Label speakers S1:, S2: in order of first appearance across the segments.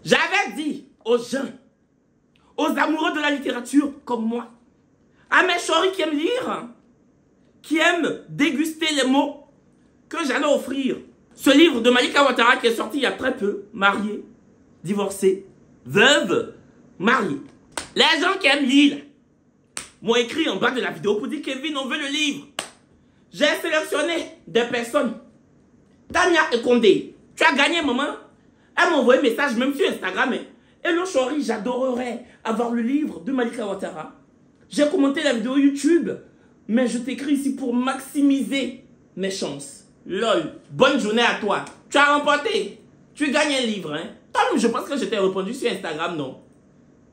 S1: J'avais dit aux gens, aux amoureux de la littérature comme moi, à mes choris qui aiment lire, qui aiment déguster les mots, que j'allais offrir ce livre de Malika Ouattara qui est sorti il y a très peu, mariée, divorcée, veuve, mariée. Les gens qui aiment lire m'ont écrit en bas de la vidéo pour dire Kevin, on veut le livre. J'ai sélectionné des personnes. Tania Ekondé, tu as gagné maman. Elle m'a envoyé un message même sur Instagram. Hello Chori, j'adorerais avoir le livre de Malika Ouattara. J'ai commenté la vidéo YouTube, mais je t'écris ici pour maximiser mes chances. Lol, bonne journée à toi. Tu as remporté. Tu gagnes un livre, hein. Toi-même, je pense que je t'ai répondu sur Instagram, non?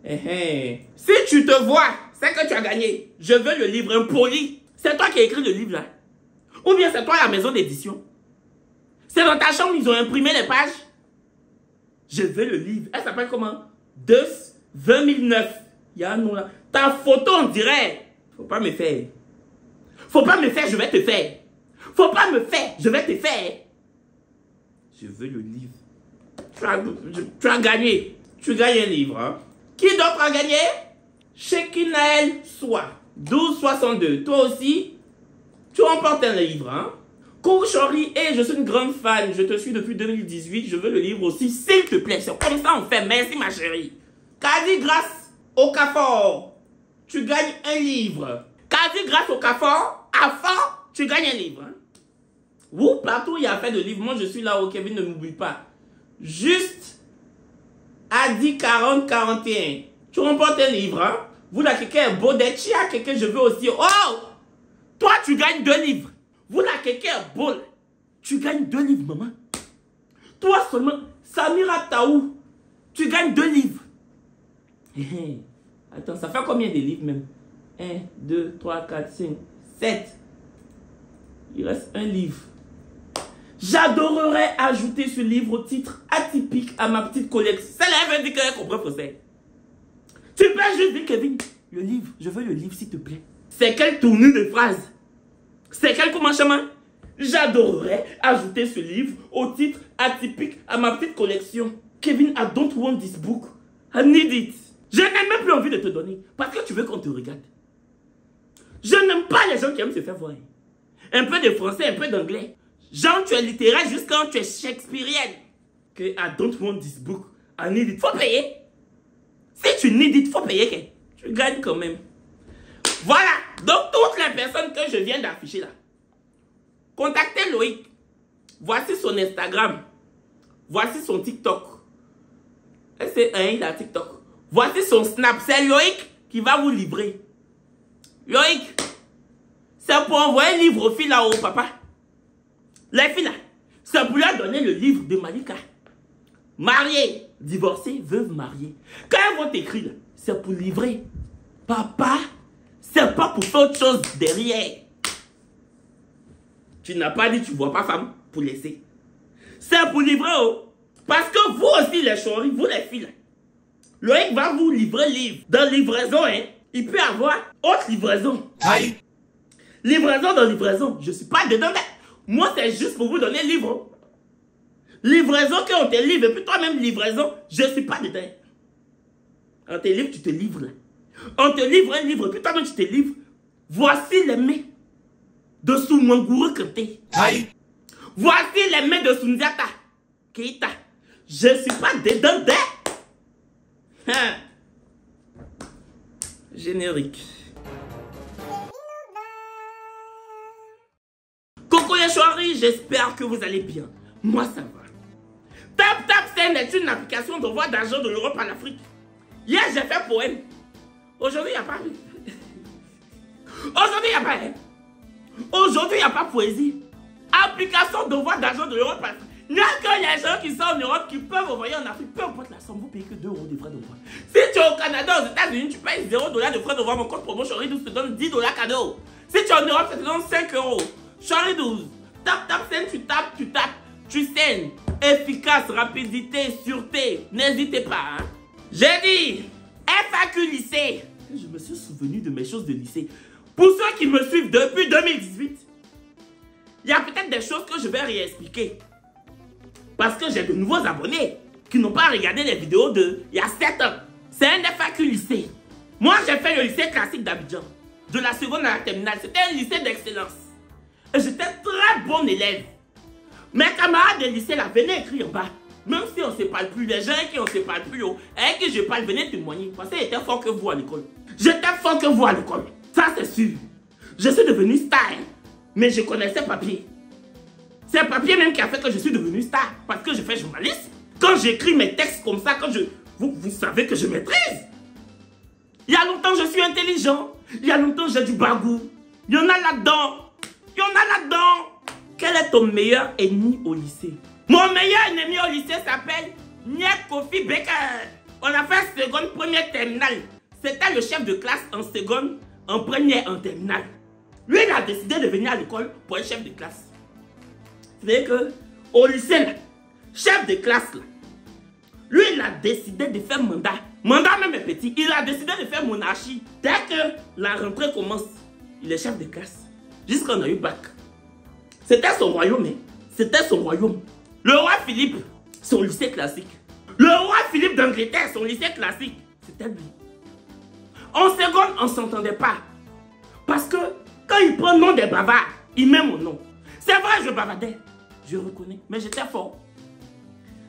S1: Si tu te vois, c'est que tu as gagné. Je veux le livre impoli. C'est toi qui as écrit le livre, là. Ou bien c'est toi la maison d'édition. C'est dans ta chambre, ils ont imprimé les pages. Je veux le livre. Elle s'appelle comment? 2009. Il y a un nom là. Ta photo, on dirait. Faut pas me faire. Faut pas me faire, je vais te faire. Faut pas me faire, je vais te faire. Je veux le livre. Tu as gagné. Tu gagnes un livre. Hein? Qui d'autre a gagné? Shekinael Soa. 12,62. Toi aussi, tu remportes un livre. Hein? Chori, et je suis une grande fan. Je te suis depuis 2018. Je veux le livre aussi, s'il te plaît. C'est comme ça on fait. Merci ma chérie. Kadi, grâce au Cafor, tu gagnes un livre. Kadi, grâce au Cafor, à fond, tu gagnes un livre. Hein? Vous, partout, il y a fait de livres. Moi, je suis là où Kevin ne m'oublie pas. Juste Adi 40-41. Tu remportes un livre. Hein? Vous, là, quelqu'un est beau d'être. Il y a quelqu'un, je veux aussi. Oh! Toi, tu gagnes 2 livres. Vous, là, quelqu'un est beau. Là. Tu gagnes 2 livres, maman. Toi seulement, Samira Taou, tu gagnes 2 livres. Attends, ça fait combien de livres même? 1, 2, 3, 4, 5, 7. Il reste un livre. J'adorerais ajouter ce livre au titre atypique à ma petite collection. Celle-là, elle veut dire qu'elle comprend français. Tu peux juste dire, Kevin, le livre, je veux le livre, s'il te plaît. C'est quelle tournure de phrase? C'est quel commencement? J'adorerais ajouter ce livre au titre atypique à ma petite collection. Kevin, I don't want this book. I need it. Je n'ai même plus envie de te donner parce que tu veux qu'on te regarde. Je n'aime pas les gens qui aiment se faire voir. Un peu de français, un peu d'anglais. Genre, tu es littéraire juste quand tu es shakespearienne. Que I don't want this book. I need it. Faut payer. Si tu need it, faut payer. Tu gagnes quand même. Voilà. Donc, toutes les personnes que je viens d'afficher là, contactez Loïc. Voici son Instagram. Voici son TikTok. C'est il a TikTok. Voici son Snap. C'est Loïc qui va vous livrer. Loïc, c'est pour envoyer un livre aux filles là-haut, papa. Les filles là, c'est pour leur donner le livre de Malika. Mariée, divorcée, veuve, mariée. Quand elles vont t'écrire là, c'est pour livrer. Papa, c'est pas pour faire autre chose derrière. Tu n'as pas dit tu vois pas femme pour laisser. C'est pour livrer, oh. Parce que vous aussi les choris, vous les filles là, Loïc va vous livrer livre. Dans livraison, hein, il peut avoir autre livraison. Aïe. Livraison dans livraison. Je ne suis pas dedans. Moi, c'est juste pour vous donner le livre. Livraison qu'on te livre. Et puis toi-même, livraison, je ne suis pas dedans. On te livre, tu te livres là. On te livre un livre, puis toi-même, tu te livres. Voici les mains de Soumangourou Kanté. Aïe. Voici les mains de Sundiata Keita. Je ne suis pas dedans. Hein. Générique. Coucou les choiris, j'espère que vous allez bien. Moi ça va. TapTapSend est une application d'envoi d'argent de l'Europe à l'Afrique. Hier j'ai fait poème. Aujourd'hui il n'y a pas. Aujourd'hui il n'y a pas. Aujourd'hui il n'y a pas poésie. Application d'envoi d'argent de l'Europe à l'Afrique. Il n'y a que les gens qui sont en Europe qui peuvent envoyer en Afrique. Peu importe la somme, vous payez que 2 € de frais d'envoi. Si tu es au Canada, aux États-Unis, tu payes 0 $ de frais d'envoi. Mon code promo Chori12 te donne 10 $ cadeau. Si tu es en Europe, ça te donne 5 €. Chori12. TapTapSend, tu tapes, tu scènes. Efficace, rapidité, sûreté. N'hésitez pas. Hein. J'ai dit FAQ lycée. Je me suis souvenu de mes choses de lycée. Pour ceux qui me suivent depuis 2018, il y a peut-être des choses que je vais réexpliquer. Parce que j'ai de nouveaux abonnés. qui n'ont pas regardé les vidéos de il y a 7 ans. C'est un FAQ lycée. Moi, j'ai fait le lycée classique d'Abidjan. De la seconde à la terminale. C'était un lycée d'excellence. Et j'étais très bon élève. Mes camarades de lycée là venaient écrire en bas. Même si on ne se parle plus, les gens qui on ne se parle plus, avec qui je parle, venaient témoigner. Parce qu'ils étaient forts que vous à l'école. J'étais fort que vous à l'école. Ça, c'est sûr. Je suis devenu star. Hein. Mais je connaissais papier. C'est le papier même qui a fait que je suis devenu star. Parce que je fais journaliste. Quand j'écris mes textes comme ça, vous savez que je maîtrise. Il y a longtemps, je suis intelligent. Il y a longtemps, j'ai du bagou. Il y en a là-dedans. Il y en a là-dedans. Quel est ton meilleur ennemi au lycée? Mon meilleur ennemi au lycée s'appelle Nyek Kofi Baker. On a fait seconde, première, terminale. C'était le chef de classe en seconde, en première, en terminale. Lui, il a décidé de venir à l'école pour être chef de classe. C'est-à-dire qu'au lycée, là, chef de classe, là, lui, il a décidé de faire mandat. Mandat même est petit. Il a décidé de faire monarchie. Dès que la rentrée commence, il est chef de classe. Jusqu'à qu'on a eu bac. C'était son royaume, hein. C'était son royaume. Le roi Philippe, son lycée classique. Le roi Philippe d'Angleterre, son lycée classique. C'était lui. En seconde, on ne s'entendait pas. Parce que quand il prend le nom des bavards, il met mon nom. C'est vrai, je bavardais. Je reconnais. Mais j'étais fort.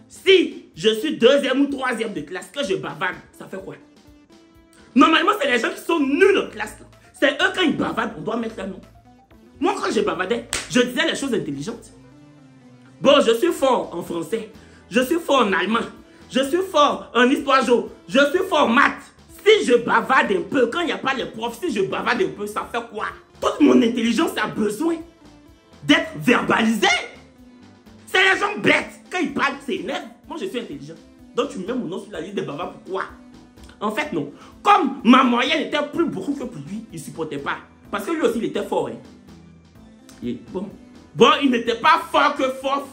S1: Si je suis deuxième ou troisième de classe, que je bavarde, ça fait quoi? Normalement, c'est les gens qui sont nuls en classe. C'est eux, quand ils bavardent, on doit mettre leur nom. Moi, quand je bavardais, je disais les choses intelligentes. Bon, je suis fort en français. Je suis fort en allemand. Je suis fort en histoire géo. Je suis fort en maths. Si je bavarde un peu, quand il n'y a pas les profs, si je bavarde un peu, ça fait quoi? Toute mon intelligence a besoin d'être verbalisée. C'est les gens bêtes. Quand ils parlent, c'est énerve. Moi, je suis intelligent. Donc, tu mets mon nom sur la liste des bavards. Pourquoi? En fait, non. Comme ma moyenne était plus beaucoup que pour lui, il ne supportait pas. Parce que lui aussi, il était fort. Hein. Et bon. Bon, il n'était pas fort que fort.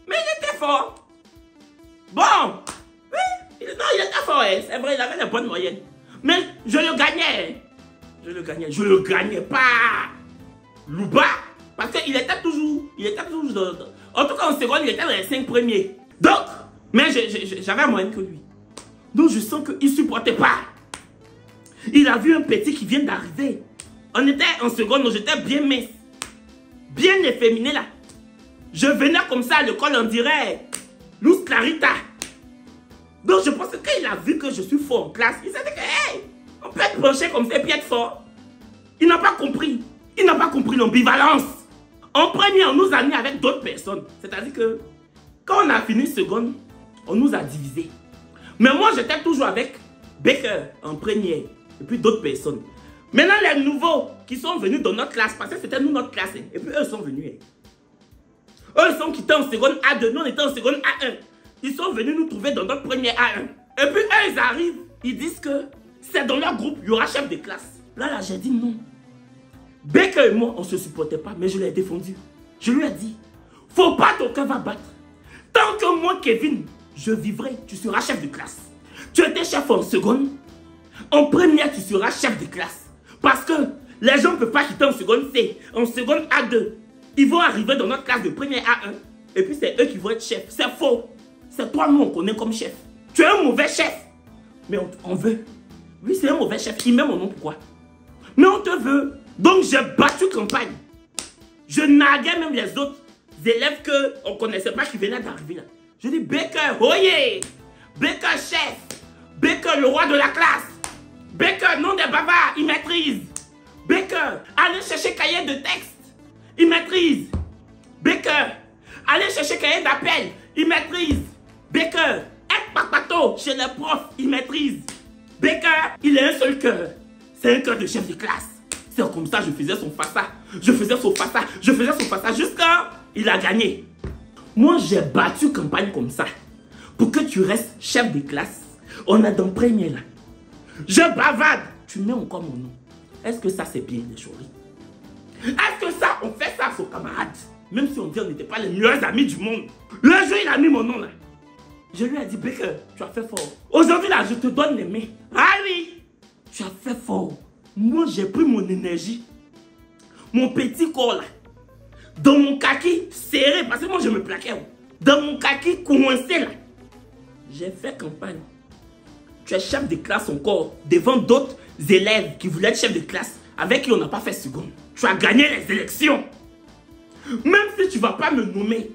S1: Mais il était fort. Bon. Oui. Non, il était fort. Hein. C'est vrai, il avait la bonne moyenne. Mais je le gagnais. Je le gagnais. Je le gagnais pas. Louba. Parce qu'il était toujours. En tout cas, en seconde, il était dans les 5 premiers. Donc, mais j'avais moyen que lui. Donc, je sens qu'il ne supportait pas. Il a vu un petit qui vient d'arriver. On était en seconde, donc j'étais bien mince. Bien efféminé là. Je venais comme ça à l'école, on dirait Luz Clarita. Donc, je pense que quand il a vu que je suis fort en classe, il s'est dit que, hey, on peut être branché comme ça et puis être fort. Il n'a pas compris. Il n'a pas compris l'ambivalence. En premier, on nous a mis avec d'autres personnes. C'est-à-dire que quand on a fini seconde, on nous a divisés. Mais moi, j'étais toujours avec Baker en première et puis d'autres personnes. Maintenant, les nouveaux qui sont venus dans notre classe, parce que c'était nous notre classe, et puis eux sont venus. Eux, ils sont quittés en seconde A2, nous on était en seconde A1. Ils sont venus nous trouver dans notre première A1. Et puis eux, ils arrivent, ils disent que c'est dans leur groupe, il y aura chef de classe. Là, j'ai dit non. Baker et moi, on ne se supportait pas, mais je l'ai défendu. Je lui ai dit, faut pas ton cœur va battre. Tant que moi, Kevin, je vivrai, tu seras chef de classe. Tu étais chef en seconde, en première, tu seras chef de classe. Parce que les gens ne peuvent pas quitter en seconde C, en seconde A2. Ils vont arriver dans notre classe de première A1. Et puis c'est eux qui vont être chefs. C'est faux. C'est toi, nous, on connaît comme chef. Tu es un mauvais chef. Mais on veut. Oui, c'est un mauvais chef. Il met mon nom, pourquoi? Mais on te veut. Donc j'ai battu campagne. Je narguais même les autres élèves qu'on ne connaissait pas qui venaient d'arriver là. Je dis Baker, oyez! Baker chef! Baker le roi de la classe! Baker, nom des bavards, il maîtrise! Baker, allez chercher cahier de texte! Il maîtrise! Baker, allez chercher cahier d'appel! Il maîtrise! Baker, être papato chez les profs, il maîtrise! Baker, il a un seul cœur. C'est un cœur de chef de classe. C'est comme ça, je faisais son fassa. Je faisais son fassa jusqu'à il a gagné. Moi, j'ai battu campagne comme ça. Pour que tu restes chef de classe. On est dans le premier là. Je bavarde. Tu mets encore mon nom. Est-ce que ça c'est bien, les choris? Est-ce que ça, on fait ça à son camarade? Même si on dit on n'était pas les meilleurs amis du monde. Le jour, il a mis mon nom là. Je lui ai dit, Baker, tu as fait fort. Aujourd'hui là, je te donne les mains. Ah oui, tu as fait fort. Moi, j'ai pris mon énergie, mon petit corps là, dans mon kaki serré, parce que moi, je me plaquais. dans mon kaki coincé là. J'ai fait campagne. Tu es chef de classe encore devant d'autres élèves qui voulaient être chef de classe avec qui on n'a pas fait seconde. Tu as gagné les élections. Même si tu ne vas pas me nommer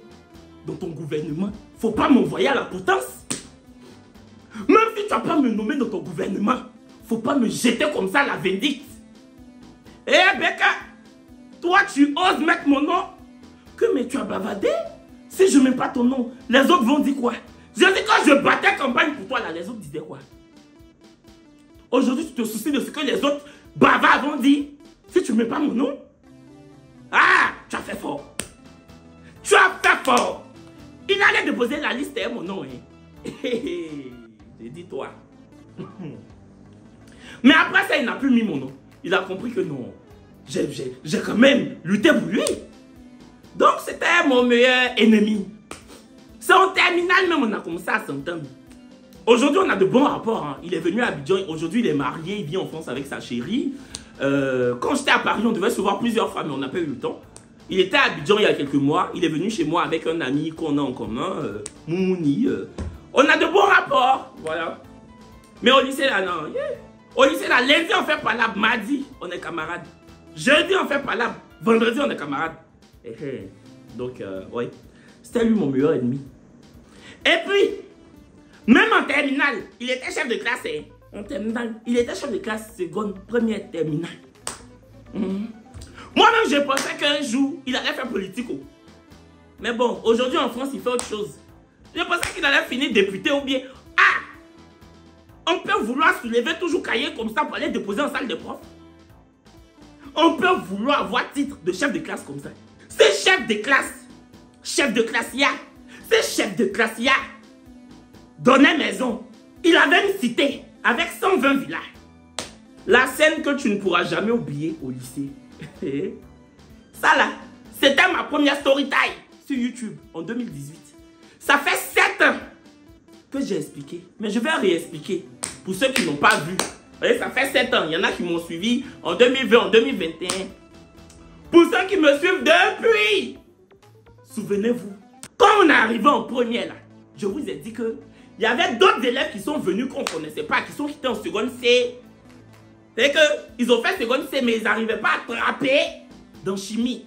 S1: dans ton gouvernement, faut pas m'envoyer à la potence. Même si tu ne vas pas me nommer dans ton gouvernement, faut pas me jeter comme ça la vindicte. Eh Becca, toi tu oses mettre mon nom? Mais tu as bavardé? Si je ne mets pas ton nom, les autres vont dire quoi? Je dis quand je battais campagne pour toi là, les autres disaient quoi? Aujourd'hui tu te soucies de ce que les autres bavards vont dire si tu ne mets pas mon nom? Ah, tu as fait fort. Tu as fait fort. Il allait déposer la liste et mon nom. Hein. J'ai dit toi. Mais après ça, il n'a plus mis mon nom. Il a compris que non. J'ai quand même lutté pour lui. Donc c'était mon meilleur ennemi. C'est en terminale même on a commencé à s'entendre. Aujourd'hui on a de bons rapports. Hein. Il est venu à Abidjan. Aujourd'hui il est marié. Il vit en France avec sa chérie. Quand j'étais à Paris, on devait se voir plusieurs fois, mais on n'a pas eu le temps. Il était à Abidjan il y a quelques mois. Il est venu chez moi avec un ami qu'on a en commun, Moumouni. On a de bons rapports, voilà. Mais au lycée là, non. Yeah. Au lycée là, lundi on fait palabre, mardi on est camarades. Jeudi on fait palabre, vendredi on est camarades. Donc, ouais. C'était lui mon meilleur ennemi. Et puis, même en terminale, il était chef de classe. Hein. En terminale, il était chef de classe seconde, première terminale. Moi-même, je pensais qu'un jour, il allait faire politique. Mais bon, aujourd'hui en France, il fait autre chose. Je pensais qu'il allait finir député ou bien... Ah! On peut vouloir soulever toujours cahier comme ça pour aller déposer en salle de prof. On peut vouloir avoir titre de chef de classe comme ça. C'est chef de classe, ya. C'est chef de classe, ya. Donnait maison. Il avait une cité avec 120 villas. La scène que tu ne pourras jamais oublier au lycée. Ça là, c'était ma première story time sur YouTube en 2018. Ça fait 7 ans que j'ai expliqué. Mais je vais réexpliquer pour ceux qui n'ont pas vu. Vous voyez, ça fait 7 ans. Il y en a qui m'ont suivi en 2020, en 2021. Pour ceux qui me suivent depuis, souvenez-vous, quand on est arrivé en première là, je vous ai dit que il y avait d'autres élèves qui sont venus qu'on ne connaissait pas, qui sont quittés en seconde C. C'est qu'ils ont fait seconde C, mais ils n'arrivaient pas à attraper dans chimie.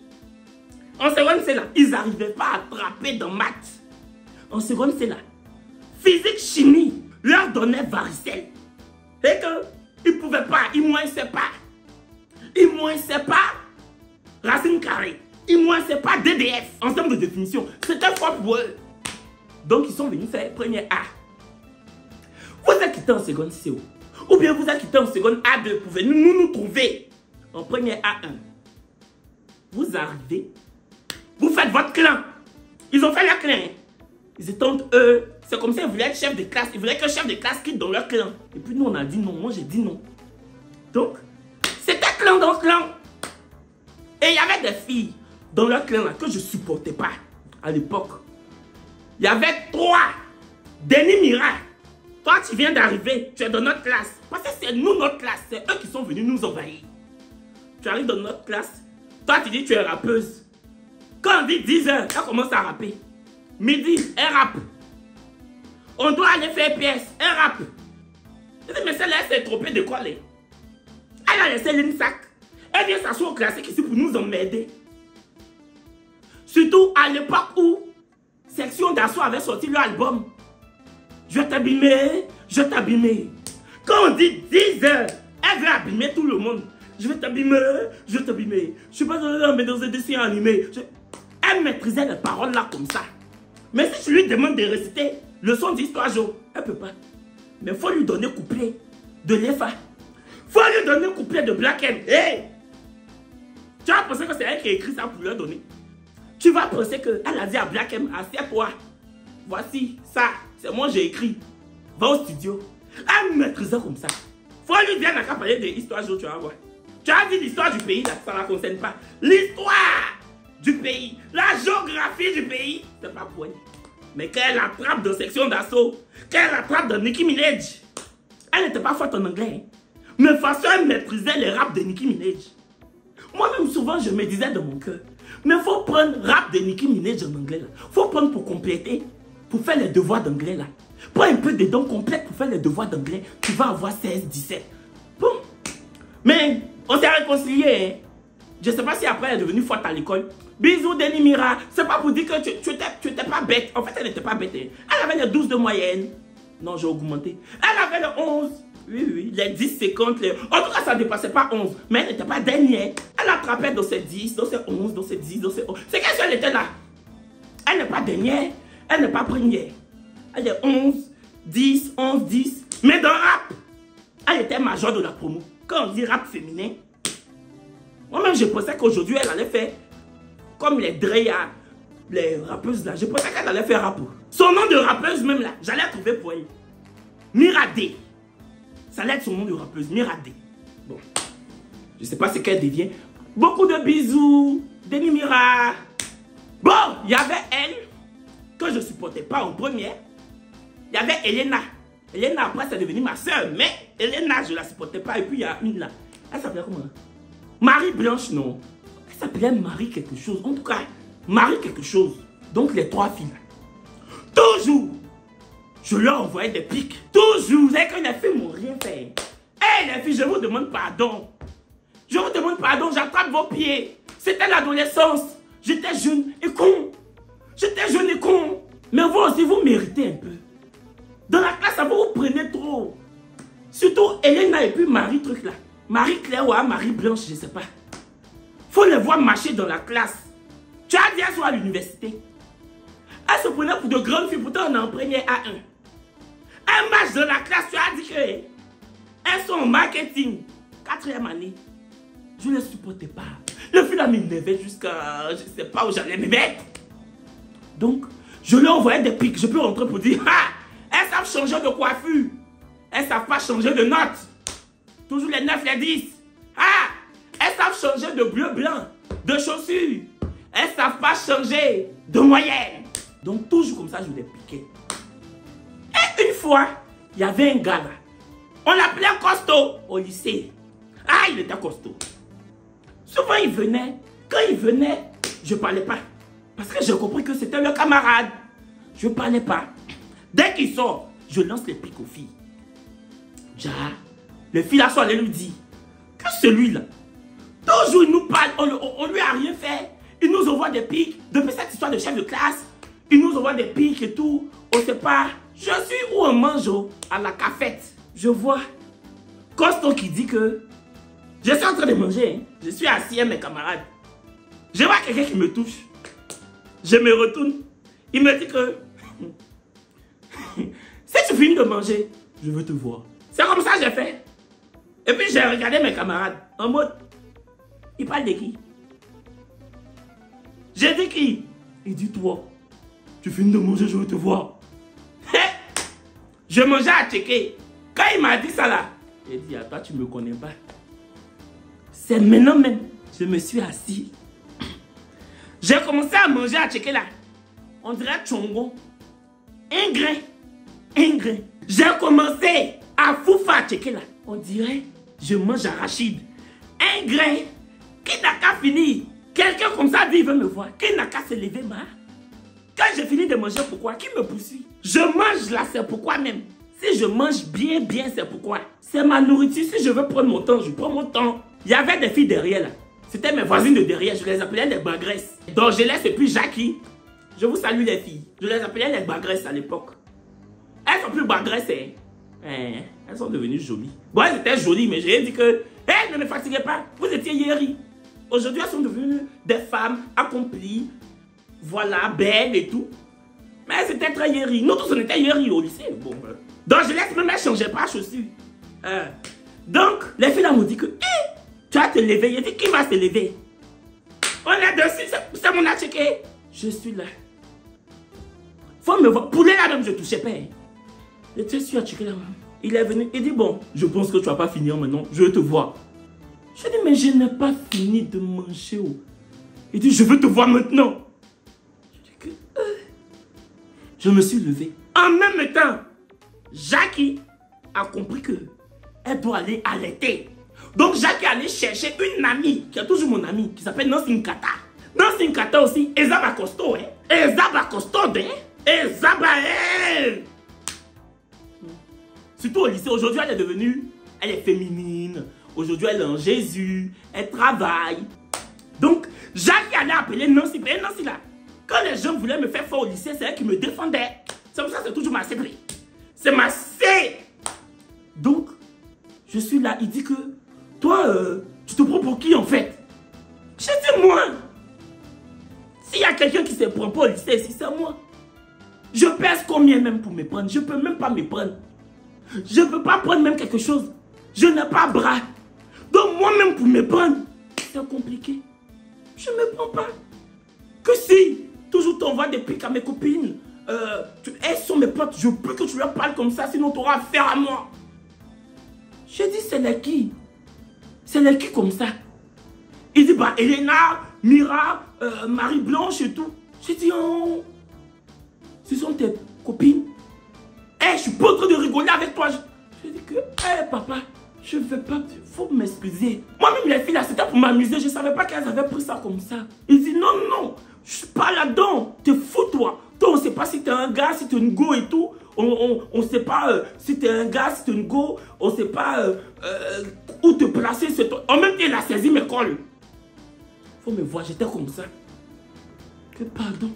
S1: En seconde C là, ils n'arrivaient pas à attraper dans maths. En seconde C là, physique, chimie, leur donnait varicelle. C'est qu'ils ne pouvaient pas, ils ne moissaient pas. Ils ne moissaient pas racine carrée. Ils ne moissaient pas DDF en termes de définition. C'était fort pour eux. Donc ils sont venus faire première A. Vous êtes quitté en seconde C. Ou bien vous êtes quitté en seconde A2 pour venir nous trouver en première A1. Vous arrivez, vous faites votre clan. Ils ont fait leur clan. Hein. Ils étaient entre eux. C'est comme ça qu'ils voulaient être chef de classe. Ils voulaient que le chef de classe quitte dans leur clan. Et puis nous on a dit non. Moi j'ai dit non. Donc, c'était clan dans clan. Et il y avait des filles dans leur clan là que je ne supportais pas à l'époque. Il y avait 3. Denis Mira. Toi, tu viens d'arriver. Tu es dans notre classe. Parce que c'est nous, notre classe. C'est eux qui sont venus nous envahir. Tu arrives dans notre classe. Toi, tu dis que tu es rappeuse. Quand on dit 10 heures, elle commence à rapper. Midi, elle rappe. On doit aller faire PS. Elle rappe. Je dis, mais celle-là, elle s'est trompée de quoi, là? Elle a laissé l'INSAC. Elle vient s'asseoir au classique ici pour nous emmerder. Surtout à l'époque où Section d'Assaut avait sorti leur album. Je vais t'abîmer, je vais t'abîmer. Quand on dit 10 heures, elle veut abîmer tout le monde. Je vais t'abîmer, je vais t'abîmer. Je suis pas dans un dessin animé. Elle maîtrisait les paroles là comme ça. Mais si tu lui demandes de réciter leçon d'histoire, elle peut pas. Mais il faut lui donner couplet de l'EFA. Il faut lui donner couplet de Black M. Hey! Tu vas penser que c'est elle qui a écrit ça pour lui donner. Tu vas penser qu'elle a dit à Black M, assieds-toi. Voici ça, c'est moi j'ai écrit. Va au studio. Elle maîtrisait comme ça. Faut lui dire qu'à parler de l'histoire, tu vas voir. Tu as dit l'histoire du pays, là, ça ne la concerne pas. L'histoire du pays, la géographie du pays, c'est pas pour elle. Mais quand elle attrape dans section d'assaut, quand elle attrape dans Nicki Minaj, elle n'était pas forte en anglais. Hein. Mais de toute façon, elle maîtrisait les raps de Nicki Minaj. Moi-même, souvent, je me disais dans mon cœur, Mais il faut prendre rap de Nicki Minaj en anglais. Il faut prendre pour compléter, pour faire les devoirs d'anglais là. Prends un peu de dons complètes pour faire les devoirs d'anglais. Tu vas avoir 16, 17. Bon. Mais on s'est réconciliés. Hein? Je ne sais pas si après elle est devenue forte à l'école. Bisous Denis Mira. C'est pas pour dire que tu étais pas bête. En fait, elle n'était pas bête. Hein? Elle avait les 12 de moyenne. Non, j'ai augmenté. Elle avait les 11. Oui. Les 10, 50. En tout cas, ça ne dépassait pas 11. Mais elle n'était pas dernière. Elle attrapait dans ses 10, dans ses 11, dans ses 10, dans ses 11. C'est qu'elle était là. Elle n'est pas dernière. Elle n'est pas première. Elle est 11, 10, 11, 10. Mais dans rap, elle était majeure de la promo. Quand on dit rap féminin, moi-même, je pensais qu'aujourd'hui, elle allait faire comme les Drea, les rappeuses là. Je pensais qu'elle allait faire rap. Son nom de rappeuse même là, j'allais trouver pour elle. Miradé. Ça allait être son nom de rappeuse, Miradé. Bon, je sais pas ce qu'elle devient. Beaucoup de bisous, Denis Mira. Bon, il y avait elle, que je supportais pas en première. Il y avait Elena. Elena, après, c'est devenu ma soeur. Mais Elena, je la supportais pas. Et puis, il y a une là. Elle s'appelait comment? Marie Blanche, non. Elle s'appelait Marie quelque chose. En tout cas, Marie quelque chose. Donc, les trois filles. Toujours, je leur envoyais des pics. Toujours. Vous savez que les filles m'ont rien fait. Hé, les filles, je vous demande pardon. Je vous demande pardon. J'attrape vos pieds. C'était l'adolescence. J'étais jeune et con. J'étais jeune et con. Mais vous aussi, vous méritez un peu. Dans la classe, vous vous prenez trop. Surtout Elena et puis Marie truc là. Marie-Claire ou Marie Blanche, je ne sais pas. Faut les voir marcher dans la classe. Tu as dit elles sont à l'université. Elles se prenaient pour de grandes filles, pourtant on est en première A1. Elles marchent dans la classe, tu as dit qu'elles sont en marketing. 4e année. Je ne les supportais pas. Le fil a m'énervé jusqu'à... Je ne sais pas où j'allais me mettre. Donc, je leur envoyais des pics. Je peux rentrer pour dire, ah, elles savent changer de coiffure. Elles ne savent pas changer de notes. Toujours les 9, les 10. Ah, elles savent changer de bleu blanc, de chaussures. Elles ne savent pas changer de moyenne. Donc, toujours comme ça, je les piquais. Et une fois, il y avait un gars là. On l'appelait costaud au lycée. Ah, il était costaud. Souvent, il venait. Quand il venait, je ne parlais pas. Parce que j'ai compris que c'était le camarade. Je ne parlais pas. Dès qu'il sort, je lance les pics aux filles. Ja, les filles là sont allées lui dire que celui-là, toujours il nous parle, on lui a rien fait. Il nous envoie des pics. Depuis cette histoire de chef de classe, il nous envoie des pics et tout. On ne sait pas. Je suis où on mange à la cafette. Je vois Costaud qui dit que je suis en train de manger. Hein. Je suis assis avec mes camarades. Je vois quelqu'un qui me touche. Je me retourne. Il me dit que si tu finis de manger, je veux te voir. C'est comme ça que j'ai fait. Et puis j'ai regardé mes camarades en mode, il parle de qui? J'ai dit qui? Il dit toi. Tu finis de manger, je veux te voir. Je mangeais à checker. Quand il m'a dit ça là, j'ai dit, à toi tu ne me connais pas. C'est maintenant même, je me suis assis. J'ai commencé à manger à checker là. On dirait tchongo. Un grain. Un grain. J'ai commencé à foufa à checker là. On dirait, je mange arachide. Un grain. Qui n'a qu'à finir. Quelqu'un comme ça dit, il veut me voir. Qui n'a qu'à se lever, ma. Quand j'ai fini de manger, pourquoi? Qui me poursuit? Je mange là, c'est pourquoi même. Si je mange bien, c'est pourquoi. C'est ma nourriture. Si je veux prendre mon temps, je prends mon temps. Il y avait des filles derrière là. C'était mes voisines de derrière. Je les appelais les bagresses. Donc je laisse et puis Jackie. Je vous salue les filles. Je les appelais les bagresses à l'époque. Elles sont plus bagresses. Hein. Elles sont devenues jolies. Bon, elles étaient jolies, mais j'ai dit que ne me fatiguez pas. Vous étiez hier. Aujourd'hui, elles sont devenues des femmes accomplies. Voilà, belles et tout. Mais elles étaient très yéries. Nous tous, on était yéries au lycée. Bon, donc, je laisse même, elles ne changeaient pas chaussures. Donc, les filles là m'ont dit que tu vas te lever. J'ai dit, qui va se lever? On est dessus, c'est mon acheté. Je suis là. Faut me voir. Poulet là même, je ne touchais pas. Je suis acheté là. Il est venu, il dit, bon, je pense que tu ne vas pas finir maintenant. Je veux te voir. Je dis, mais je n'ai pas fini de manger. Il dit, je veux te voir maintenant. Je me suis levé. En même temps, Jackie a compris que elle doit aller allaiter. Donc Jackie est allé chercher une amie, qui est toujours mon amie, qui s'appelle Nancy Nkata. Nancy Nkata aussi, Ezaba costaud, hein. Ezaba costaud, hein. Ezaba, hein. Surtout au lycée, aujourd'hui, elle est devenue, elle est féminine. Aujourd'hui, elle est en Jésus. Elle travaille. Donc, Jacques allait appeler Nancy. Et Nancy, là, quand les gens voulaient me faire fort au lycée, c'est elle qui me défendait. C'est pour ça que c'est toujours ma C. C'est ma C. Donc, je suis là. Il dit que, toi, tu te prends pour qui, en fait? J'ai dit, moi. S'il y a quelqu'un qui ne se prend pas au lycée ici, c'est moi. Je pèse combien même pour me prendre? Je ne peux même pas me prendre. Je ne peux pas prendre même quelque chose. Je n'ai pas bras. Donc moi-même pour me prendre, c'est compliqué. Je ne me prends pas. Que si, toujours t'envoies des pics à mes copines, elles sont mes potes, je veux que tu leur parles comme ça, sinon tu auras affaire à moi. J'ai dit, c'est les qui? C'est les qui comme ça? Il dit, bah, Elena, Mira, Marie-Blanche et tout. J'ai dit, oh, ce sont tes copines. Je suis pas en train de rigoler avec toi. Je dis que, papa, je ne veux pas, il faut m'excuser. Moi-même, les filles là, c'était pour m'amuser. Je ne savais pas qu'elles avaient pris ça comme ça. Il dit, non, non, je suis pas là-dedans. T'es fou, toi. Toi, on ne sait pas si t'es un gars, si t'es une go et tout. On ne sait pas si t'es un gars, si t'es une go. On ne sait pas où te placer. En même temps, il a saisi mes cols. Faut me voir, j'étais comme ça. Que pardon.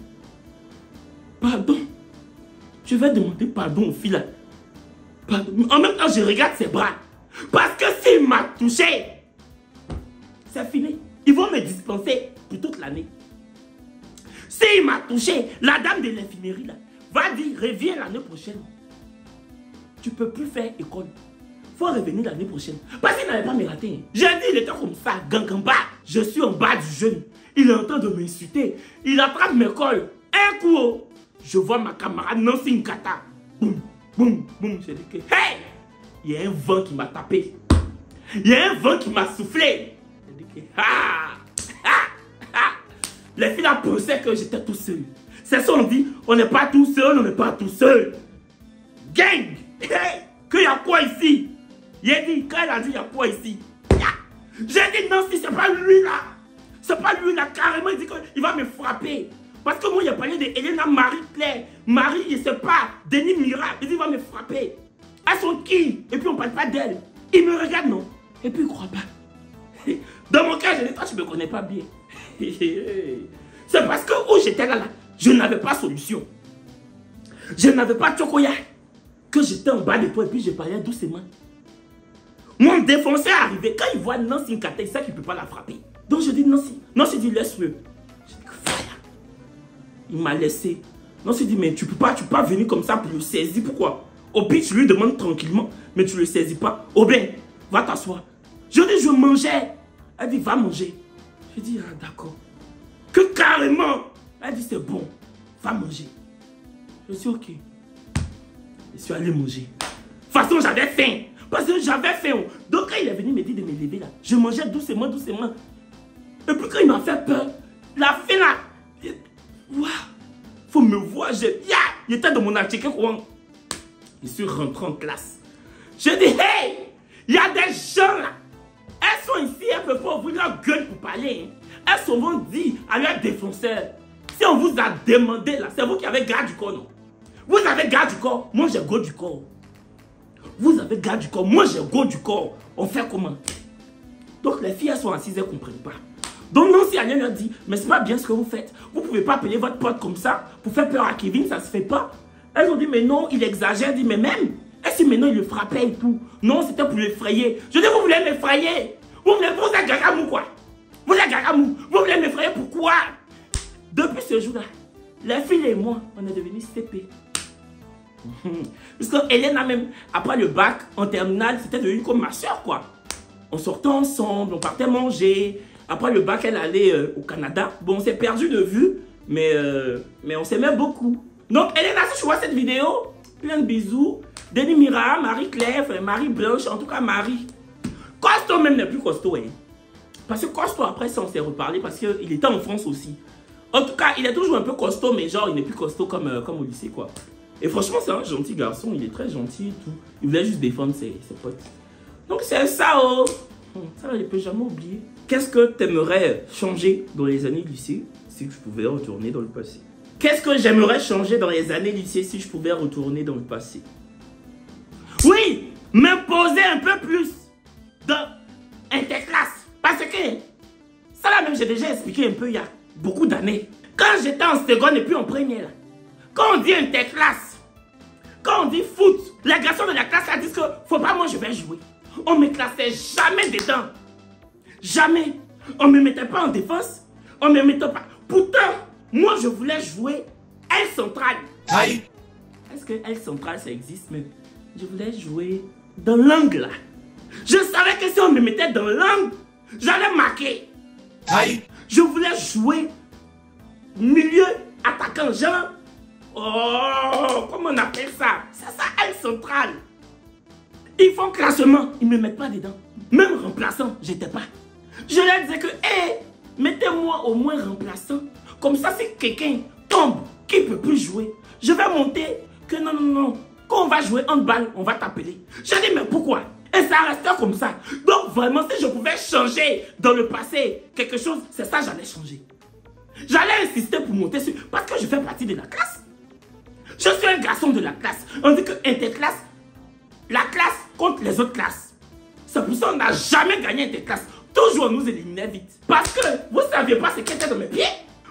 S1: Pardon. Je vais demander pardon aux filles là. Pardon. En même temps, je regarde ses bras. Parce que s'il m'a touché, c'est fini. Ils vont me dispenser pour toute l'année. S'il m'a touché, la dame de l'infirmerie là va dire, reviens l'année prochaine. Tu ne peux plus faire école. Il faut revenir l'année prochaine. Parce qu'il n'allait pas me rater. J'ai dit, il était comme ça, gangamba. Je suis en bas du jeune. Il est en train de m'insulter. Il attrape mes cols. Un coup, je vois ma camarade Nancy Nkata. Boum, boum, boum. J'ai dit que, hey! Il y a un vent qui m'a tapé. Il y a un vent qui m'a soufflé. J'ai dit que, ah! Les filles là pensaient que j'étais tout seul. C'est ça on dit, on n'est pas tout seul, on n'est pas tout seul. Gang! Hey! Qu'il y a quoi ici? Il a dit, quand elle a dit, il y a quoi ici? J'ai dit, non, si c'est pas lui là. C'est pas lui là, carrément, il dit qu'il va me frapper. Parce que moi, il a parlé de Elena Marie-Claire. Marie, je ne sais pas, Denis Mira. Il dit, il va me frapper. Elles sont qui? Et puis on ne parle pas d'elle. Il me regarde, non? Et puis il ne croit pas. Dans mon cas, je dis, toi, tu ne me connais pas bien. C'est parce que où j'étais là, je n'avais pas solution. Je n'avais pas Tchokoya. Que j'étais en bas de toi et puis je parlais doucement. Mon défoncé est arrivé. Quand il voit Nancy Nkata, il sait qu'il ne peut pas la frapper. Donc je dis, Nancy. Nancy dit, laisse-le. Je dis, voilà. Il m'a laissé. Nancy dit, mais tu peux pas venir comme ça pour le saisir. Pourquoi? Au pire, tu lui demandes tranquillement, mais tu ne le saisis pas. Au bien, va t'asseoir. Je dis, je mangeais. Elle dit, va manger. Je dis, ah d'accord. Que carrément. Elle dit, c'est bon. Va manger. Je suis ok. Je suis allé manger. De toute façon, j'avais faim. Parce que j'avais faim. Donc, quand il est venu me dire de me lever là, je mangeais doucement, doucement. Et puis, quand il m'a fait peur, la faim là, waouh, faut me voir. Il était dans mon article. Je suis rentré en classe. Je dis, hey, il y a des gens là. Elles sont ici, elles ne peuvent pas ouvrir leur gueule pour parler. Elles sont souvent dit à leurs défenseurs, si on vous a demandé là, c'est vous qui avez garde du corps, non? Vous avez garde du corps, moi j'ai go du corps. Vous avez garde du corps, moi j'ai go du corps. On fait comment? Donc les filles, elles sont assises, elles ne comprennent pas. Donc Nancy Alien leur dit, mais c'est pas bien ce que vous faites. Vous ne pouvez pas appeler votre pote comme ça pour faire peur à Kevin, ça ne se fait pas. Elles ont dit, mais non, il exagère. Elle dit, mais même, et si maintenant il le frappait et tout? Non, c'était pour l'effrayer. Je dis, vous voulez m'effrayer? Vous êtes gagamou quoi? Vous êtes gagamou? Vous voulez m'effrayer pourquoi? Depuis ce jour-là, les filles et moi, on est devenus CP. Parce que Elena même, après le bac, en terminale, c'était devenu comme ma soeur quoi. On sortait ensemble, on partait manger. Après le bac, elle allait au Canada. Bon, on s'est perdu de vue, mais on s'aimait beaucoup. Donc, Elena, si tu vois cette vidéo, plein de bisous. Denis Mira, Marie-Claire, Marie-Blanche, en tout cas Marie. Costaud même n'est plus costaud. Hein. Parce que costaud, après ça, on s'est reparlé parce qu'il était en France aussi. En tout cas, il est toujours un peu costaud, mais genre, il n'est plus costaud comme au lycée, quoi. Et franchement, c'est un gentil garçon, il est très gentil et tout. Il voulait juste défendre ses potes. Donc, c'est ça, oh. Ça, je ne peux jamais oublier. Qu'est-ce que tu aimerais changer dans les années lycée si je pouvais retourner dans le passé? Qu'est-ce que j'aimerais changer dans les années lycée si je pouvais retourner dans le passé? Oui, m'imposer un peu plus dans interclasse. Parce que ça là même, j'ai déjà expliqué un peu il y a beaucoup d'années. Quand j'étais en seconde et puis en première, quand on dit interclasse, quand on dit foot, les garçons de la classe là disent que faut pas, moi je vais jouer. On ne me classait jamais dedans. Jamais. On ne me mettait pas en défense. On ne me mettait pas. Pourtant, moi je voulais jouer aile centrale. Aïe. Est-ce que aile centrale ça existe même? Je voulais jouer dans l'angle là. Je savais que si on me mettait dans l'angle, j'allais marquer. Aïe. Je voulais jouer milieu attaquant, genre. Oh, comment on appelle ça? C'est ça, aile centrale. Ils font classement, ils ne me mettent pas dedans. Même remplaçant, j'étais pas. Je leur disais que, hé, mettez-moi au moins remplaçant. Comme ça, si quelqu'un tombe, qui ne peut plus jouer, je vais monter que non, non, non. Quand on va jouer handball, on va t'appeler. J'ai dit, mais pourquoi? Et ça restait comme ça. Donc vraiment, si je pouvais changer dans le passé quelque chose, c'est ça j'allais changer. J'allais insister pour monter sur... Parce que je fais partie de la classe. Je suis un garçon de la classe. On dit que interclasse, la classe contre les autres classes. C'est pour ça qu'on n'a jamais gagné interclasse. Toujours on nous éliminait vite. Parce que vous ne saviez pas ce qui était dans mes pieds.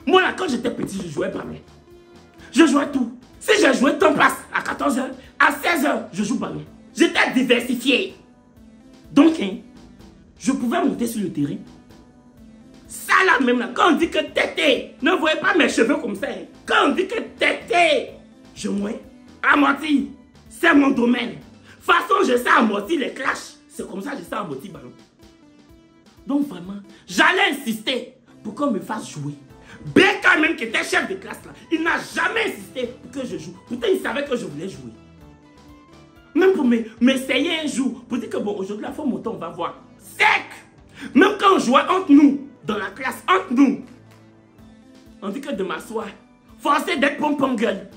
S1: Moi là, quand j'étais petit, je jouais ballon. Je jouais tout. Si je jouais temps passe à 14 h, à 16 h, je joue ballon. J'étais diversifié. Donc, hein, je pouvais monter sur le terrain. Ça là même là, quand on dit que tété, ne voyez pas mes cheveux comme ça. Hein. Quand on dit que tété, je mouais. Amorti, c'est mon domaine. Façon, je sais amortir les clashs. C'est comme ça que je sais amortir ballon. Donc vraiment, j'allais insister pour qu'on me fasse jouer. Becca même qui était chef de classe là, il n'a jamais insisté pour que je joue. Pourtant, il savait que je voulais jouer. Même pour m'essayer un jour, pour dire que bon, aujourd'hui, il faut monter, on va voir. Sec! Même quand on jouait entre nous, dans la classe, entre nous, on dit que de m'asseoir, forcé d'être pompon gueule.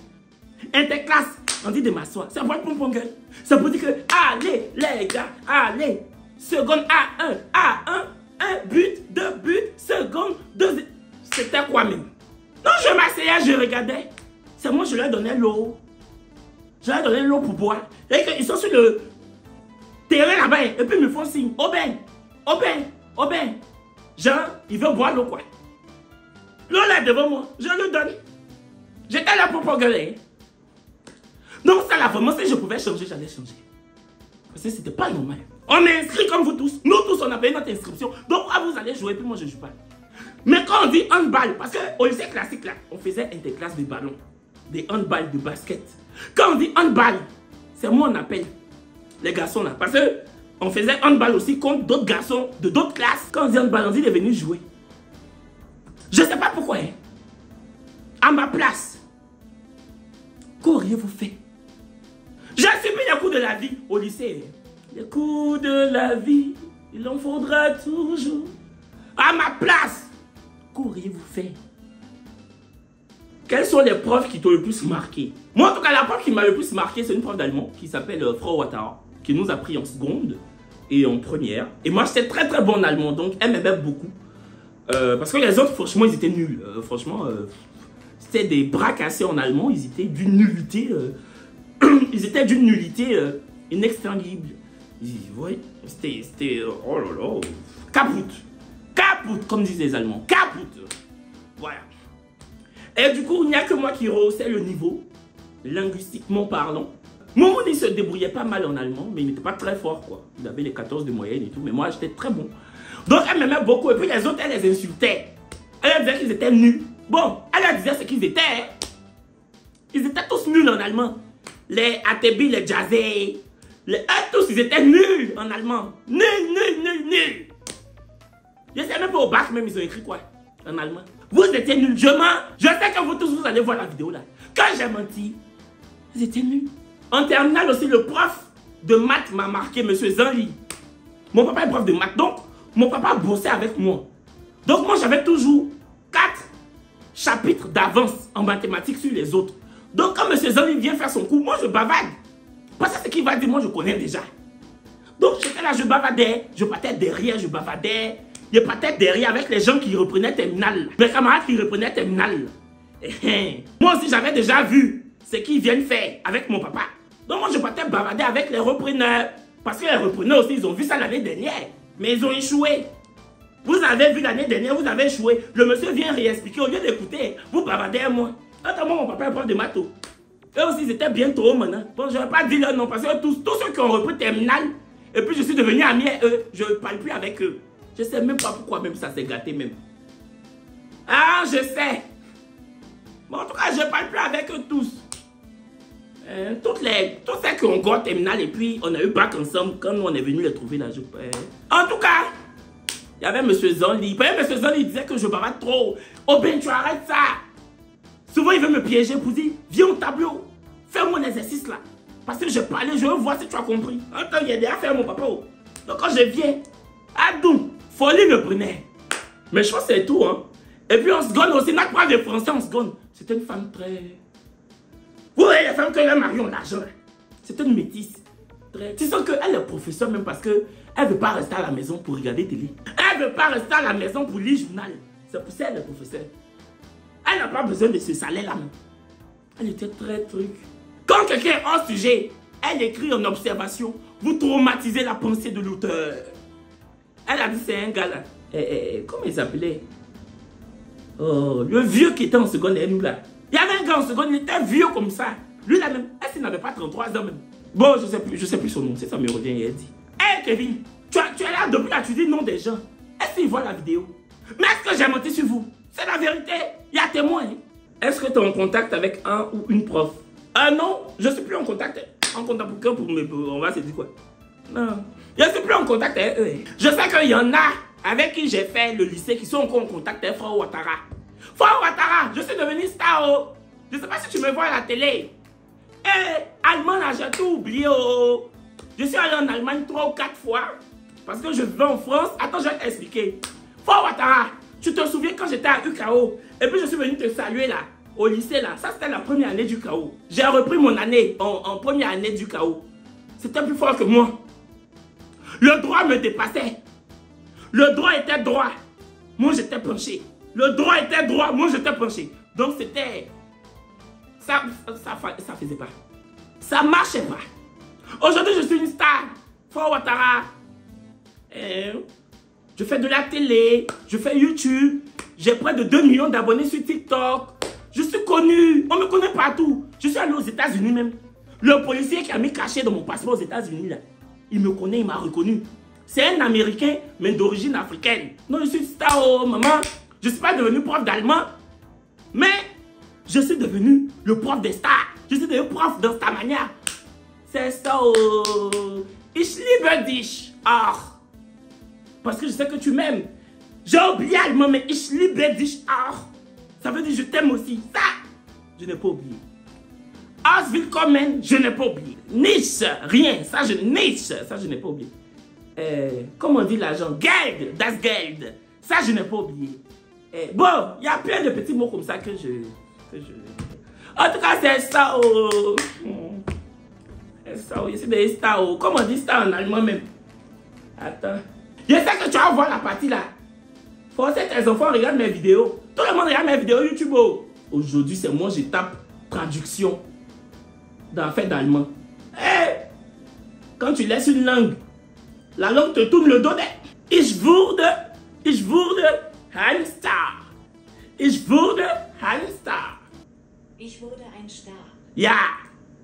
S1: Interclasse, on dit de m'asseoir. C'est pour être pompon gueule. C'est pour dire que, allez, les gars, allez. Seconde A1, A1, 1 but, 2 buts, seconde, 2. C'était quoi même? Donc je m'asseyais, je regardais. C'est moi, je leur donnais l'eau. Je leur donnais l'eau pour boire. Et ils sont sur le terrain là-bas. Et puis ils me font signe. Aubin, Aubin, Aubin. Genre, ils veulent boire l'eau quoi. L'eau là devant moi, je le donne. J'étais là pour gueuler. Donc ça là, vraiment, si je pouvais changer, j'allais changer. Parce que c'était pas normal. On est inscrit comme vous tous. Nous tous, on a payé notre inscription. Donc vous allez jouer, puis moi je joue pas. Mais quand on dit handball, parce qu'au lycée classique là, on faisait interclasse de ballon, des handball, de basket. Quand on dit handball, c'est moi on appelle les garçons là. Parce que on faisait handball aussi contre d'autres garçons de d'autres classes. Quand on dit handball, on dit de venir jouer. Je sais pas pourquoi. Hein. À ma place, qu'auriez-vous fait? J'ai subi les coups de la vie au lycée. Les coups de la vie, il en faudra toujours. À ma place, qu'auriez-vous fait? Quels sont les profs qui t'ont le plus marqué? Moi, en tout cas, la prof qui m'a le plus marqué, c'est une prof d'allemand qui s'appelle Frau Ouattara, qui nous a pris en seconde et en première. Et moi, j'étais très très bon en allemand, donc elle m'aimait beaucoup. Parce que les autres, franchement, ils étaient nuls. Franchement, c'était des bras cassés en allemand, ils étaient d'une nullité. Ils étaient d'une nullité inextinguible. Oui, c'était... Oh là là... Kaput. Kaput, comme disent les Allemands. Kaput. Voilà. Et du coup, il n'y a que moi qui rehaussais le niveau, linguistiquement parlant. Mon monde, il se débrouillait pas mal en allemand, mais il n'était pas très fort, quoi. Il avait les 14 de moyenne et tout, mais moi, j'étais très bon. Donc, elle m'aimait beaucoup. Et puis, les autres, elle les insultait. Elle disait qu'ils étaient nuls. Bon, elle disait ce qu'ils étaient. Hein. Ils étaient tous nuls en allemand. Les Atebi, les Jazé, tous, ils étaient nuls en allemand. Nuls, nuls, nuls, nuls. Je sais même pas au bac, même, ils ont écrit quoi en allemand. Vous étiez nuls. Je sais que vous tous, vous allez voir la vidéo là. Quand j'ai menti, ils étaient nuls. En terminale aussi, le prof de maths m'a marqué, monsieur Zanli. Mon papa est prof de maths, donc mon papa bossait avec moi. Donc moi, j'avais toujours 4 chapitres d'avance en mathématiques sur les autres. Donc quand monsieur Zanli vient faire son cours, moi je bavade. Parce que ce qu'il va dire, moi je connais déjà. Donc j'étais là, je bavardais, je partais derrière, je bavardais. Je partais derrière avec les gens qui reprenaient terminal. Mes camarades qui reprenaient terminal. Moi aussi, j'avais déjà vu ce qu'ils viennent faire avec mon papa. Donc moi, je partais bavarder avec les repreneurs. Parce que les repreneurs aussi, ils ont vu ça l'année dernière. Mais ils ont échoué. Vous avez vu l'année dernière, vous avez échoué. Le monsieur vient réexpliquer. Au lieu d'écouter, vous bavardez à moi. Notamment mon papa est prof de maths. Eux aussi, c'était bien trop maintenant. Bon, je ne vais pas dire leur nom parce que tous ceux qui ont repris terminal, et puis je suis devenu ami à eux, je ne parle plus avec eux. Je ne sais même pas pourquoi même ça s'est gâté même. Ah, je sais. Bon, en tout cas, je ne parle plus avec eux tous. Tous ceux qui ont gagné terminal et puis on a eu bac ensemble quand nous on est venu les trouver là. En tout cas, il y avait M. Zonli. M. Zonli disait que je bavarde trop. Oh ben, tu arrêtes ça. Souvent, il veut me piéger pour dire, viens au tableau, fais mon exercice là. Parce que je parlais, je veux voir si tu as compris. Attends, il y a des affaires, mon papa. Donc quand je viens, Adou, folie me prenait. Mais je pense que c'est tout, hein. Et puis on se gonne aussi, notre prof de français, on se gonne. C'était une femme très... Vous voyez, les femmes que leur mari ont l'argent. C'était une métisse. Tu sens qu'elle est professeure même parce qu'elle ne veut pas rester à la maison pour regarder télé. Elle ne veut pas rester à la maison pour lire le journal. C'est pour ça qu'elle est professeure. Elle n'a pas besoin de ce salaire-là. Elle était très truc. Quand quelqu'un est hors sujet, elle écrit en observation. Vous traumatisez la pensée de l'auteur. Elle a dit c'est un gars là. Comment il s'appelait? Oh, le vieux qui était en seconde et nous là. Il y avait un gars en seconde, il était vieux comme ça. Lui là même, est-ce qu'il n'avait pas 33 ans même? Bon, je sais plus son nom, c'est ça me revient et elle dit. Hé Kevin, tu es là depuis là, tu dis non des gens. Est-ce qu'il voit la vidéo? Mais est-ce que j'ai menti sur vous? C'est la vérité, il y a témoin. Est-ce que tu es en contact avec un ou une prof? Ah non, je ne suis plus en contact. En contact pour on va se dire quoi? Non, je ne suis plus en contact avec eux. Je sais qu'il y en a avec qui j'ai fait le lycée qui sont encore en contact avec Frère Ouattara. Frère Ouattara, je suis devenu star. Oh. Je ne sais pas si tu me vois à la télé. Allemagne, j'ai tout oublié. Oh. Je suis allé en Allemagne 3 ou 4 fois. Parce que je vivais en France. Attends, je vais t'expliquer. Frère Ouattara, tu te souviens quand j'étais à UKO? Et puis je suis venu te saluer là, au lycée là. Ça c'était la première année du KO. J'ai repris mon année en première année du KO. C'était plus fort que moi. Le droit me dépassait. Le droit était droit. Moi j'étais penché. Le droit était droit. Moi j'étais penché. Donc c'était... Ça faisait pas. Ça marchait pas. Aujourd'hui je suis une star. Frère Ouattara. Je fais de la télé. Je fais YouTube. J'ai près de 2 millions d'abonnés sur TikTok. Je suis connu. On me connaît partout. Je suis allé aux États-Unis même. Le policier qui a mis cachet dans mon passeport aux États-Unis là, il me connaît, il m'a reconnu. C'est un Américain, mais d'origine africaine. Non, je suis star, oh maman. Je ne suis pas devenu prof d'allemand. Mais je suis devenu le prof des stars. Je suis devenu prof dans ta manière. C'est ça, oh. Ich liebe dich. Ah. Parce que je sais que tu m'aimes. J'ai oublié allemand, mais ich liebe dich auch. Ça veut dire je t'aime aussi. Ça, je n'ai pas oublié. Aus willkommen, je n'ai pas oublié. Nichts, rien. Ça, je n'ai pas oublié. Comment on dit l'argent? Geld, das Geld. Ça, je n'ai pas oublié. Bon, il y a plein de petits mots comme ça que je... En tout cas, c'est ça. Oh. C'est ça. Je suis des stars. Oh. Comment on dit star en allemand même? Attends. Je sais que tu vas voir la partie là. Forcez tes enfants regardent mes vidéos. Tout le monde regarde mes vidéos YouTube. Oh. Aujourd'hui, c'est moi, je tape traduction dans fait d'allemand. Quand tu laisses une langue, la langue te tourne le dos. Ich wurde ein Star. Ich wurde ein Star.
S2: Ich wurde ein Star.
S1: Ja.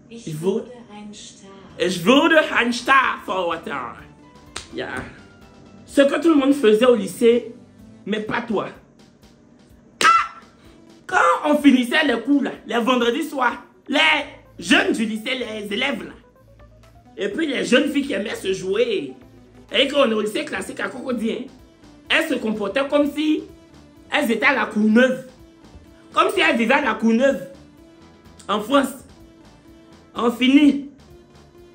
S2: Ich wurde ein Star.
S1: Ich wurde ein Star for Ouattara. Ja. Ce que tout le monde faisait au lycée, mais pas toi. Quand on finissait les cours, là, les vendredis soirs, les jeunes du lycée, les élèves, là, et puis les jeunes filles qui aimaient se jouer, et qu'on est au lycée classique à Cocody, hein, elles se comportaient comme si elles étaient à la Courneuve. Comme si elles vivaient à la Courneuve, en France. On finit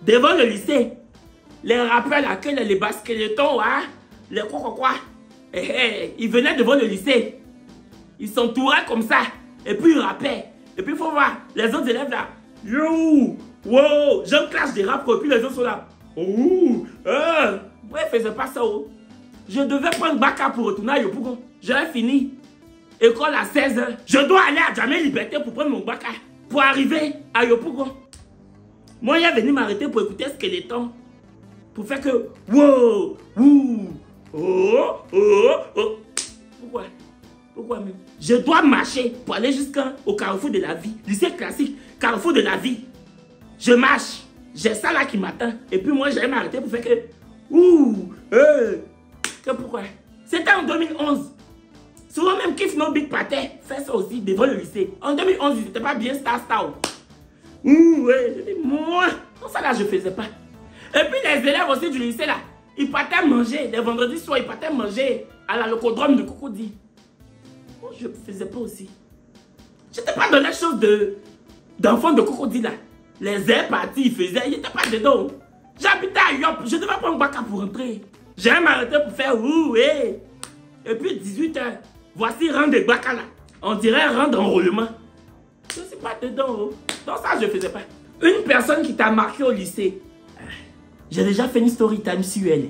S1: devant le lycée. Les rappeurs, là, les baskeletons, hein, les quoi. Ils venaient devant le lycée. Ils s'entouraient comme ça. Et puis ils rappaient. Et puis il faut voir les autres élèves là. Yo! Wow! J'en clash des rap. Et puis les autres sont là. Oh! Ouais, ils faisaient pas ça. Oh. Je devais prendre Baka pour retourner à Yopougon. J'avais fini. École à 16h. Je dois aller à Jamais Liberté pour prendre mon Baka. Pour arriver à Yopougon. Moi, il est venu m'arrêter pour écouter Skeleton. Pour faire que... Wow! Ouh! Oh! Oh! Oh! Pourquoi? Pourquoi même? Je dois marcher pour aller jusqu'au carrefour de la vie. Lycée classique, carrefour de la vie. Je marche. J'ai ça là qui m'attend. Et puis moi, j'allais m'arrêter pour faire que... Ouh! Que pourquoi? C'était en 2011. Souvent même Kif No Big Paté fait ça aussi devant le lycée. En 2011, ils n'étaient pas bien star. Ouh, ouais, je dis, moi, non, ça là, je faisais pas. Et puis les élèves aussi du lycée là, ils partaient manger. Les vendredis soirs, ils partaient manger à la locodrome de Cocody. Moi, je faisais pas aussi. J'étais pas dans les choses d'enfants de Cocody là. Les airs partis, ils faisaient, ils n'étaient pas dedans. J'habitais à Yop, je devais prendre Baka pour rentrer. J'allais m'arrêter pour faire ouh, et puis 18h, voici rang de Baka là. On dirait rang d'enrôlement. Je ne suis pas dedans. Oh. Donc ça, je ne faisais pas. Une personne qui t'a marqué au lycée. J'ai déjà fait une story time sur elle.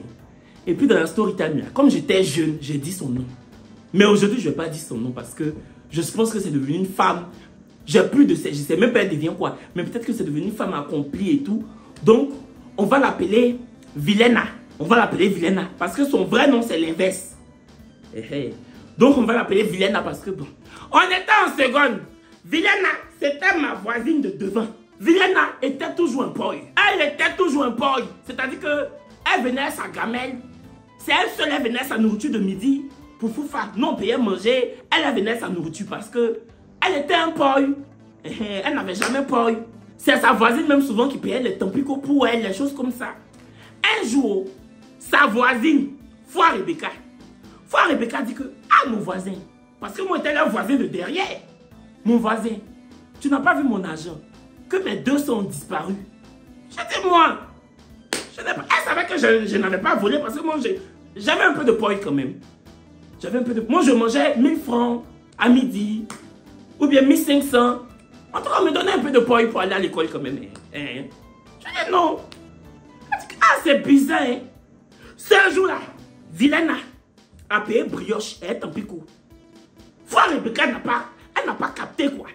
S1: Et puis dans la story time, là, comme j'étais jeune, j'ai dit son nom. Mais aujourd'hui, je ne vais pas dire son nom parce que je pense que c'est devenu une femme. J'ai plus de... Je ne sais même pas elle devient quoi. Mais peut-être que c'est devenu une femme accomplie et tout. Donc, on va l'appeler Vilena. On va l'appeler Vilena. Parce que son vrai nom, c'est l'inverse. Donc, on va l'appeler Vilena parce que bon. On était en seconde. Vilena, c'était ma voisine de devant. Vilena était toujours un boy. Elle était toujours un boy. C'est-à-dire qu'elle venait à sa gamelle. C'est elle seule, elle venait à sa nourriture de midi pour Foufa. Nous, on payait manger. Elle venait à sa nourriture parce que elle était un boy. Elle n'avait jamais boy. C'est sa voisine même souvent qui payait les tampicots pour elle, les choses comme ça. Un jour, sa voisine, Foi Rebecca dit que, ah mon voisin, parce que moi j'étais le voisin de derrière. Mon voisin, tu n'as pas vu mon argent, que mes 200 ont disparu. J'ai dit moi, elle savait que je n'avais pas volé parce que moi j'avais un peu de poil quand même. Moi je mangeais 1000 francs à midi, ou bien 1500. En tout cas, on me donnait un peu de poil pour aller à l'école quand même. Je dis non. Ah, c'est bizarre. Hein? Ce jour-là, Vilena a payé brioche et un picot. Foi Rebecca elle n'a pas capté quoi.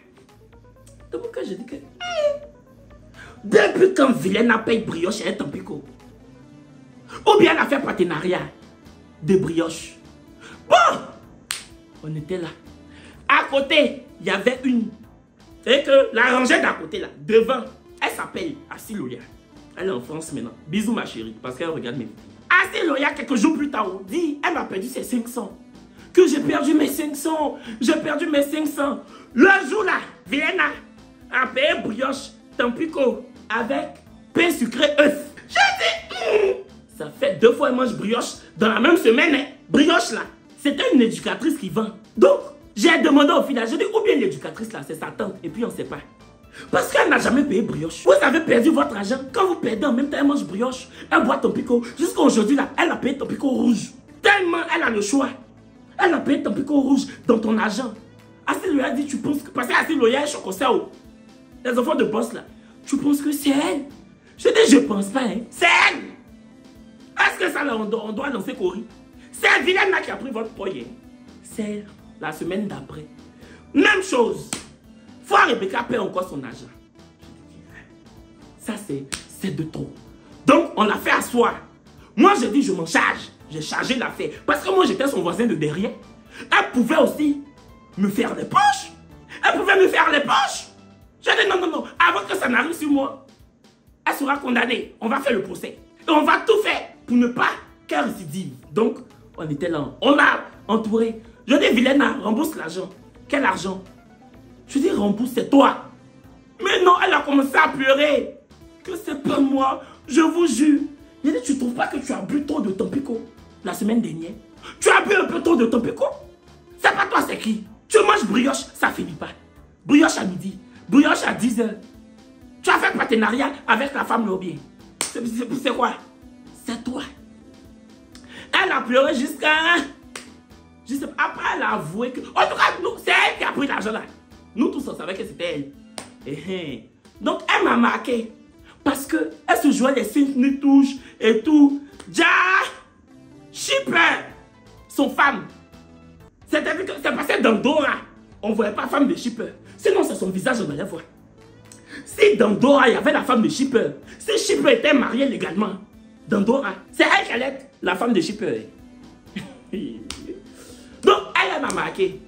S1: Donc je dis que... Depuis quand Vilena paye brioche et un picot. Ou bien elle a fait partenariat de brioche. Bon, on était là. À côté, il y avait une... C'est que la rangée d'à côté là, devant, elle s'appelle Asiloya. Elle est en France maintenant. Bisous ma chérie, parce qu'elle regarde mes vidéos. Asiloya, quelques jours plus tard, dit, elle m'a perdu ses 500. Que j'ai perdu mes 500. J'ai perdu mes 500. Le jour là, Vilena a payé brioche, tampico, avec pain sucré œuf. J'ai dit, ça fait 2 fois elle mange brioche dans la même semaine. Hein. Brioche là, c'était une éducatrice qui vend. Donc, j'ai demandé au village, j'ai dit, ou bien l'éducatrice là, c'est sa tante, et puis on ne sait pas. Parce qu'elle n'a jamais payé brioche. Vous avez perdu votre argent. Quand vous perdez en même temps, elle mange brioche, elle boit ton picot. Jusqu'à aujourd'hui là, elle a payé ton picot rouge. Tellement elle a le choix. Elle a payé ton picot rouge dans ton argent. Asiloya a dit, tu penses que... Parce qu'Asiloya est chocosao. Les enfants de boss là, tu penses que c'est elle? Je dis, je pense pas, hein. C'est elle. Est-ce que ça là, on doit lancer Cory? C'est Vilena qui a pris votre poignet. C'est elle. La semaine d'après. Même chose. Foi Rebecca paie encore son argent. Ça, c'est de trop. Donc, on l'a fait asseoir. Moi, j'ai dit, je m'en charge. J'ai chargé l'affaire. Parce que moi, j'étais son voisin de derrière. Elle pouvait aussi me faire les poches. Elle pouvait me faire les poches. J'ai dit, non. Avant que ça n'arrive sur moi, elle sera condamnée. On va faire le procès. Et on va tout faire pour ne pas qu'elle récidive. Donc, on était là. On a entouré. Je dis, Vilena, rembourse l'argent. Quel argent? Je dis, rembourse, c'est toi. Mais non, elle a commencé à pleurer. Que c'est pas moi, je vous jure. Je dis, tu trouves pas que tu as bu trop de ton picot la semaine dernière? Tu as bu un peu trop de ton picot? C'est pas toi, c'est qui? Tu manges brioche, ça finit pas. Brioche à midi, brioche à 10h. Tu as fait partenariat avec la femme lobby. C'est quoi? C'est toi. Elle a pleuré jusqu'à... Après, elle a avoué que... En tout cas, c'est elle qui a pris l'argent là. Nous tous, on savait que c'était elle. Donc, elle m'a marqué. Parce qu'elle se jouait les 5 touches et tout. Ja! Super! son femme. C'est passé dans Dora. On ne voyait pas femme de shipper. Sinon, c'est son visage, on allait voir. Si dans Dora, il y avait la femme de shipper, si shipper était marié légalement, dans Dora, c'est elle qui allait être la femme de shipper. Donc, elle m'a marqué.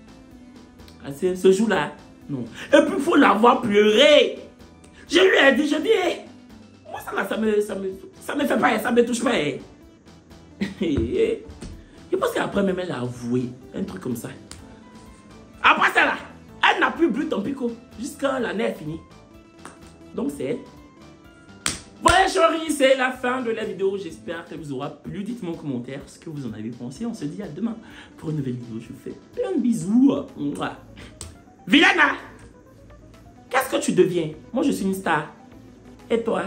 S1: Ce jour-là, non. Et puis, il faut l'avoir pleuré. Je lui ai dit, hey, moi, ça me fait pas, ça me touche pas. Je pense qu'après, même, elle a avoué un truc comme ça. Après ça, là, elle n'a plus bu ton pico jusqu'à l'année est finie. Donc, c'est elle. Voilà, chérie, c'est la fin de la vidéo. J'espère qu'elle vous aura plu. Dites-moi en commentaire ce que vous en avez pensé. On se dit à demain pour une nouvelle vidéo. Je vous fais plein de bisous. Villana, qu'est-ce que tu deviens? Moi, je suis une star. Et toi?